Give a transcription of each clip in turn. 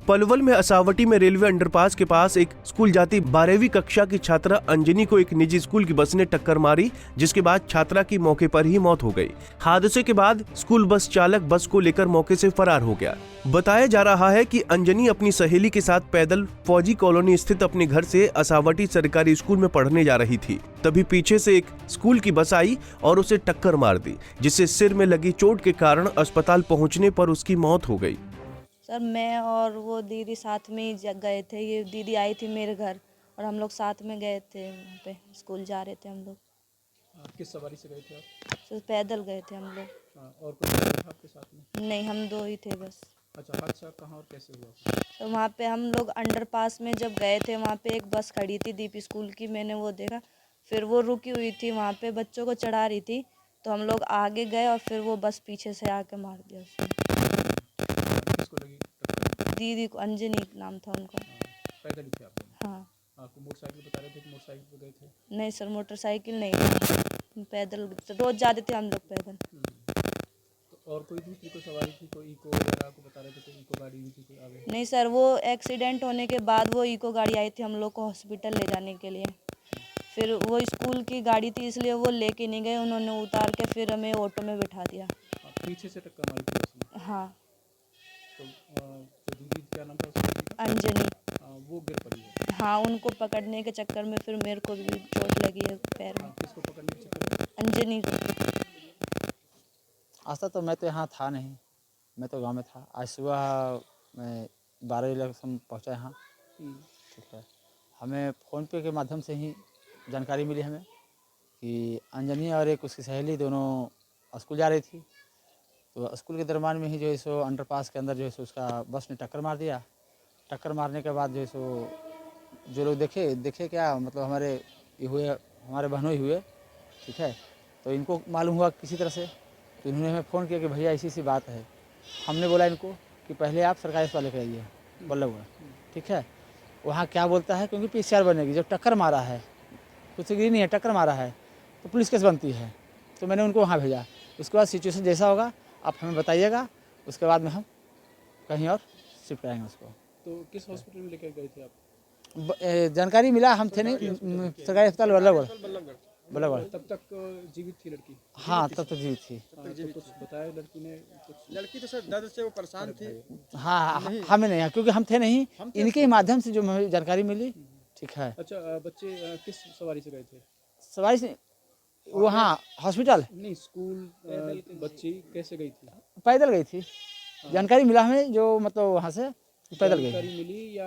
पलवल में असावटी में railway underpass के पास एक स्कूल जाती 12वीं कक्षा की छात्रा अंजनी को एक निजी स्कूल की बस ने टक्कर मारी, जिसके बाद छात्रा की मौके पर ही मौत हो गई। हादसे के बाद स्कूल बस चालक बस को लेकर मौके से फरार हो गया। बताया जा रहा है कि अंजनी अपनी सहेली के साथ पैदल फौजी कॉलोनी स्थित अपने घर से असावटी सरकारी स्कूल में पढ़ने जा रही थी। तभी पीछे से एक स्कूल की बस आई और उसे टक्कर मार दी, जिससे सिर में लगी चोट के कारण अस्पताल पहुंचने पर उसकी मौत हो गई। सर मैं और वो दीदी साथ में ही गए थे। ये दीदी आई थी मेरे घर और हम लोग साथ में गए थे, वहाँ पे स्कूल जा रहे थे हम लोग। किस सवारी से गए थे आप? सर पैदल गए थे हम लोग। और कोई था आपके साथ में? नहीं, हम दो ही थे बस। अच्छा, हादसा कहाँ और कैसे हुआ? तो वहाँ पे हम लोग अंडरपास में जब गए थे, वहाँ पे एक बस खड़ी थी दीपी स्कूल की, मैंने वो देखा। फिर वो रुकी हुई थी वहाँ पे, बच्चों को चढ़ा रही थी, तो हम लोग आगे गए और फिर वो बस पीछे से आके मार दिया उसने। किसको लगी टक्कर? दीदी को, अंजनी नाम था उनका। पैदल ही थे आप लोग? हाँ। आपको मोटरसाइकिल बता रहे थे कि मोटरसाइकिल पे गए थे? नहीं सर, मोटरसाइकिल नहीं थी, पैदल रोज जाते थे हम लोग पैदल। तो और कोई दूसरी कोई सवारी थी, कोई इको वगैरह आपको बता रहे थे, कोई इको गाड़ी भी थी कोई आगे? नहीं सर, वो एक्सीडेंट होने के बाद वो इको गाड़ी आई थी हम लोग को हॉस्पिटल ले जाने के लिए। फिर वो स्कूल की गाड़ी थी इसलिए वो लेके नहीं गए, उन्होंने उतार के फिर हमें ऑटो में बिठा दिया। पीछे से टक्कर मारी थी उसने? हाँ। तो दीदी क्या नाम था उसका? अंजनी। वो गिर पड़ी है? हाँ, उनको पकड़ने के चक्कर में फिर मेरे को भी चोट लगी है पैर में। किसको पकड़ने के चक्कर में? अंजनी को। आज तक तो मैं तो यहाँ था नहीं, मैं तो गांव में था। आज सुबह मैं 12 बजे पहुँचा यहाँ। ठीक है, हमें फ़ोन पे के माध्यम से ही जानकारी मिली हमें कि अंजनी और एक उसकी सहेली दोनों स्कूल जा रही थी। तो स्कूल के दरम्यान में ही जो है सो अंडरपास के अंदर जो है सो उसका बस ने टक्कर मार दिया। टक्कर मारने के बाद जो है सो जो लोग देखे क्या मतलब हमारे ये हुए, हमारे बहनों ही हुए। ठीक है, तो इनको मालूम हुआ किसी तरह से, तो इन्होंने हमें फ़ोन किया कि भैया ऐसी बात है। हमने बोला इनको कि पहले आप सरकारी अस्पताल लेकर आइए बल्लभगढ़। ठीक है, वहाँ क्या बोलता है, क्योंकि PCR बनेगी। जब टक्कर मारा है, कुछ गिरी नहीं है, टक्कर मारा है तो पुलिस केस बनती है। तो मैंने उनको वहाँ भेजा। उसके बाद सिचुएशन जैसा होगा आप हमें बताइएगा, उसके बाद में हम कहीं और शिफ्ट कराएंगे उसको। तो किस हॉस्पिटल में लेकर गए थे आप? जानकारी मिला, हम थे नहीं, सरकारी अस्पताल बल्लभगढ़। तब तक जीवित थी लड़की? हाँ, तब तक जीवित थी। तो कुछ बताया लड़की ने? लड़की तो सर दर्द से वो परेशान थी। हाँ, हमें नहीं, क्योंकि हम थे नहीं, इनके ही माध्यम से जो हमें जानकारी मिली। ठीक है। अच्छा, बच्चे किस सवारी से गए थे? सवारी से वहाँ हॉस्पिटल नहीं, स्कूल बच्ची कैसे गई थी? पैदल गई थी। जानकारी मिला हमें जो मतलब वहाँ से पैदल गई। जानकारी मिली या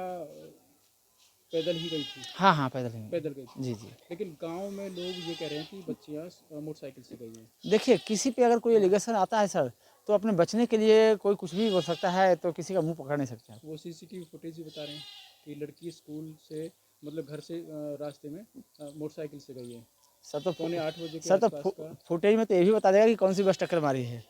पैदल ही गई थी? हाँ, पैदल गई थी। जी। लेकिन गांव में लोग ये कह रहे हैं कि बच्चियाँ मोटरसाइकिल से गई हैं। देखिए, किसी पे अगर कोई एलिगेशन आता है सर, तो अपने बचने के लिए कोई कुछ भी हो सकता है, तो किसी का मुंह पकड़ नहीं सकते। वो CCTV फुटेज भी बता रहे हैं कि लड़की स्कूल से मतलब घर से रास्ते में मोटरसाइकिल से गई है। सर तो 7:45 बजे के सर तो आसपास का। फुटेज में तो ये भी बता देगा कि कौन सी बस टक्कर मारी है।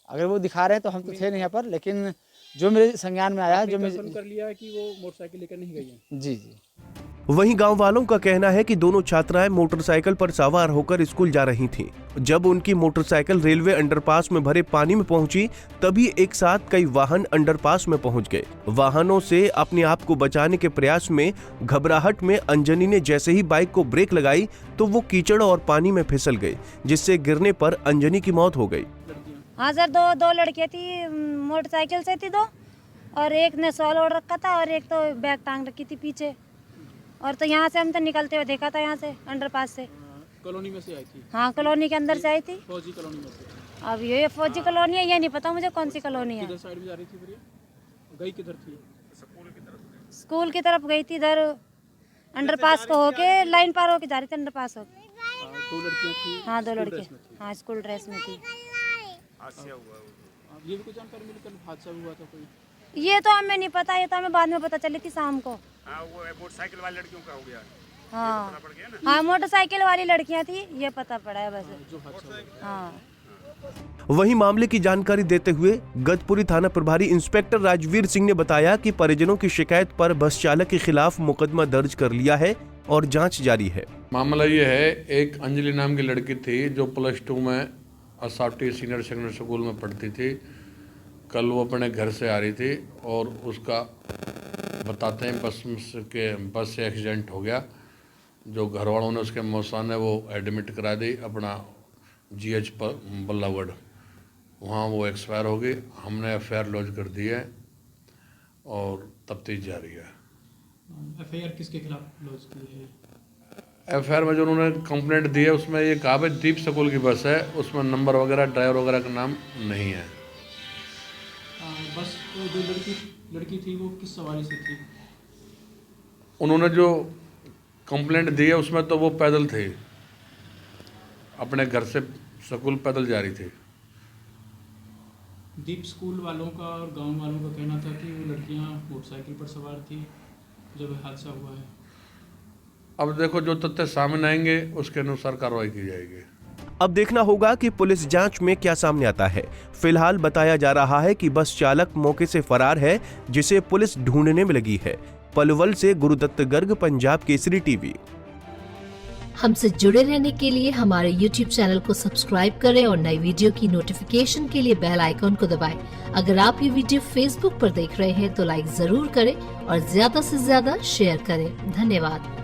अगर वो दिखा रहे हैं तो हम तो थे नहीं यहाँ पर, लेकिन जो मेरे संज्ञान में आया, जो कंफर्म कर लिया है कि वो मोटरसाइकिल लेकर नहीं गई है। जी। वहीं गांव वालों का कहना है कि दोनों छात्राएं मोटरसाइकिल पर सवार होकर स्कूल जा रही थीं। जब उनकी मोटरसाइकिल रेलवे अंडरपास में भरे पानी में पहुंची, तभी एक साथ कई वाहन अंडरपास में पहुंच गए। वाहनों से अपने आप को बचाने के प्रयास में घबराहट में अंजनी ने जैसे ही बाइक को ब्रेक लगाई तो वो कीचड़ और पानी में फिसल गई, जिससे गिरने पर अंजनी की मौत हो गई। हाँ सर, दो लड़कियाँ थी, मोटरसाइकिल से थी दो, और एक ने शॉल ओढ़ रखा था और एक तो बैग टांग रखी थी पीछे। और तो यहाँ से हम तो निकलते हुए देखा था, यहाँ से अंडरपास से। कॉलोनी में से आई थी? हाँ, कॉलोनी के अंदर से आई थी। फौजी कॉलोनी में से? अब ये फौजी कॉलोनी है, ये नहीं पता मुझे कौन सी कॉलोनी है। किधर साइड में जा रही थी फिर ये? गई किधर थी? स्कूल की तरफ गई थी, इधर अंडरपास को होके लाइन पार होके जा रही थी, अंडरपास होके। 2 लड़कियाँ थी? हाँ, 2 लड़कियाँ। हाँ, स्कूल ड्रेस में थी। ये भी कुछ जानकारी मिली कल हादसा हुआ था कोई? ये तो हमें नहीं पता, ये तो हमें बाद में पता चली थी शाम को। हाँ, वो मोटरसाइकिल वाली लड़कियों का हो गया। हाँ, मोटरसाइकिल वाली लड़कियाँ थी, ये पता पड़ा है बस। जो हादसा हुआ। हाँ। वहीं मामले की जानकारी देते हुए गतपुरी थाना प्रभारी इंस्पेक्टर राजवीर सिंह ने बताया कि परिजनों की शिकायत पर बस चालक के खिलाफ मुकदमा दर्ज कर लिया है और जांच जारी है। मामला ये है, एक अंजलि नाम की लड़की थी जो +2 में असावटी सीनियर सेकेंडरी स्कूल में पढ़ती थी। कल वो अपने घर से आ रही थी और उसका बताते हैं बस से एक्सीडेंट हो गया। जो घर वालों ने उसके मौसा ने वो एडमिट करा दी अपना GH पर बल्लागढ़, वहाँ वो एक्सपायर हो गई। हमने FIR लॉन्च कर दी है और तफ्तीश जारी है। FIR किसके खिलाफ लॉन्च की है? FIR में जो उन्होंने कंप्लेंट दी है उसमें ये कहा भाई दीप स्कूल की बस है, उसमें नंबर वगैरह ड्राइवर वगैरह का नाम नहीं है। बस जो लड़की थी वो किस सवारी से थी? उन्होंने जो कंप्लेंट दी है उसमें तो वो पैदल थे, अपने घर से स्कूल पैदल जा रही थी। दीप स्कूल वालों का और गांव वालों का कहना था कि वो लड़कियां मोटरसाइकिल पर सवार थी जब हादसा हुआ है। अब देखो जो तथ्य सामने आएंगे उसके अनुसार कार्रवाई की जाएगी। अब देखना होगा कि पुलिस जांच में क्या सामने आता है। फिलहाल बताया जा रहा है कि बस चालक मौके से फरार है, जिसे पुलिस ढूंढने में लगी है। पलवल से गुरुदत्त गर्ग, पंजाब केसरी टीवी। हमसे जुड़े रहने के लिए हमारे YouTube चैनल को सब्सक्राइब करें और नई वीडियो की नोटिफिकेशन के लिए बेल आइकॉन को दबाएं। अगर आप ये वीडियो Facebook पर देख रहे हैं तो लाइक जरूर करें और ज्यादा से ज्यादा शेयर करें। धन्यवाद।